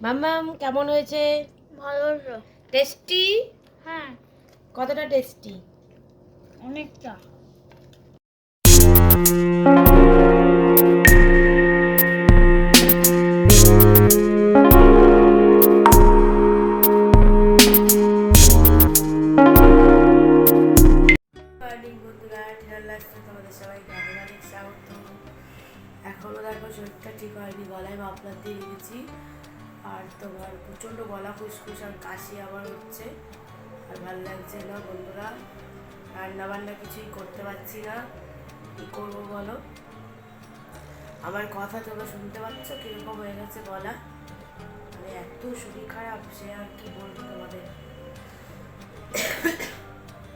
মাম্মাম কেমন হয়েছে? ভালো। টেস্টি? হ্যাঁ, কতটা টেস্টি? অনেকটা। মর্নিং বন্ধুরা, ঠেলার লাগছে তোমাদের সবাইকে অনেক অনেক স্বাগত। এখনও দেখো শরীরটা ঠিক হয়নি, গলায় মাফলার দিয়ে রেখেছি। আর তোমার প্রচণ্ড গলা খুসখুস আর কাশি আবার হচ্ছে, আর ভালো লাগছে না বন্ধুরা। রান্না বান্না কিছুই করতে পারছি না, কী করবো বলো? আমার কথা তোমরা শুনতে পাচ্ছ কীরকম হয়ে গেছে গলা? মানে এত শরীর খারাপ, সে আর কি বলবো তোমাদের।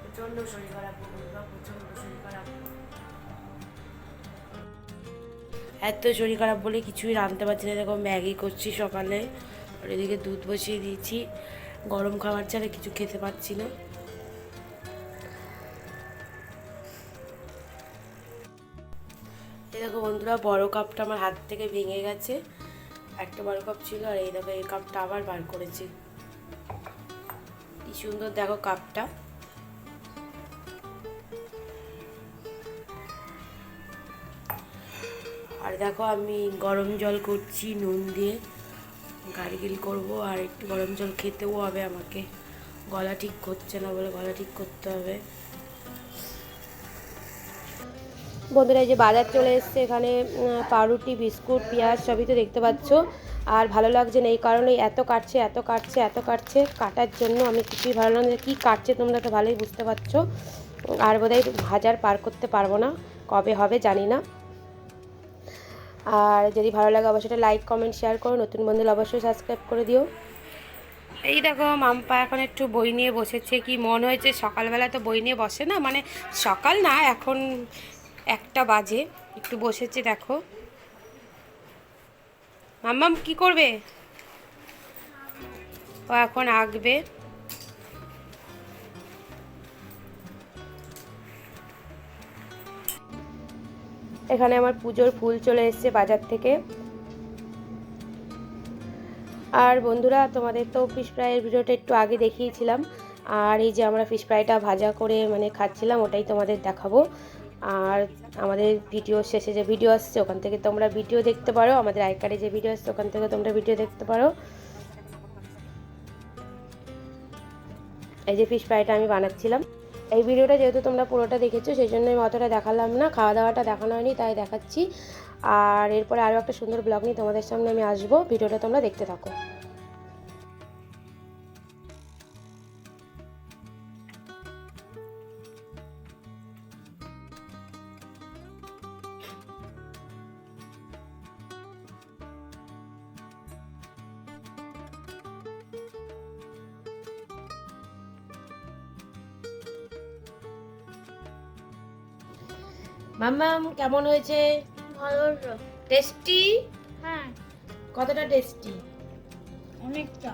প্রচণ্ড শরীর খারাপ বন্ধুরা, প্রচণ্ড শরীর খারাপ। এত শরীর খারাপ বলে কিছুই রাঁধতে পারছি না। দেখো ম্যাগি করছি সকালে, আর এদিকে দুধ বসিয়ে দিয়েছি। গরম খাবার ছাড়া কিছু খেতে পারছি না। এই দেখো বন্ধুরা, বড় কাপটা আমার হাত থেকে ভেঙে গেছে। একটা বড় কাপ ছিল, আর এই দেখো এই কাপটা আবার বার করেছি। কি সুন্দর দেখো কাপটা। আর দেখো আমি গরম জল করছি নুন দিয়ে, গার্গিল করব। আর একটু গরম জল খেতেও হবে আমাকে, গলা ঠিক হচ্ছে না বলে গলা ঠিক করতে হবে। বন্ধুরা, এই যে বাজার চলে এসছে, এখানে পাউরুটি, বিস্কুট, পেঁয়াজ সবই তো দেখতে পাচ্ছ। আর ভালো লাগছে না, এই কারণে এত কাটছে এত কাটছে এত কাটছে, কাটার জন্য আমি কিছুই ভালো লাগছে। কী কাটছে তোমরা তো ভালোই বুঝতে পারছো। আর বোধহয় হাজার পার করতে পারবো না, কবে হবে জানি না। আর যদি ভালো লাগে অবশ্যই লাইক কমেন্ট শেয়ার করো, নতুন বন্ধুরা অবশ্যই সাবস্ক্রাইব করে দিও। এই দেখো মাম্পা এখন একটু বই নিয়ে বসেছে। কি মন হয়েছে, সকালবেলা তো বই নিয়ে বসে না, মানে সকাল না, এখন 1টা বাজে, একটু বসেছে দেখো। মাম্মাম কি করবে? ও এখন আঁকবে। এখানে আমার পুজোর ফুল চলে এসেছে বাজার থেকে। আর বন্ধুরা, তোমাদের তো ফিশ ফ্রাইয়ের ভিডিওটা একটু আগে দেখিয়েছিলাম। আর এই যে আমরা ফিশ ফ্রাইটা ভাজা করে মানে খাচ্ছিলাম, ওটাই তোমাদের দেখাবো। আর আমাদের ভিডিও শেষে যে ভিডিও আসছে ওখান থেকে তোমরা ভিডিও দেখতে পারো, আমাদের আই কার্ডে যে ভিডিও আসছে ওখান থেকে তোমরা ভিডিও দেখতে পারো। এই যে ফিশ ফ্রাইটা আমি বানাচ্ছিলাম। এই ভিডিওটা যেহেতু তোমরা পুরোটা দেখেছো, সেই জন্য আমি অতটা দেখালাম না, খাওয়া দাওয়াটা দেখানো হয়নি তাই দেখাচ্ছি। আর এরপরে আরও একটা সুন্দর ব্লগ নিয়ে তোমাদের সামনে আমি আসবো, ভিডিওটা তোমরা দেখতে থাকো। মাম্মাম কেমন হয়েছে? ভালো। টেস্টি? হ্যাঁ, কতটা টেস্টি? অনেকটা।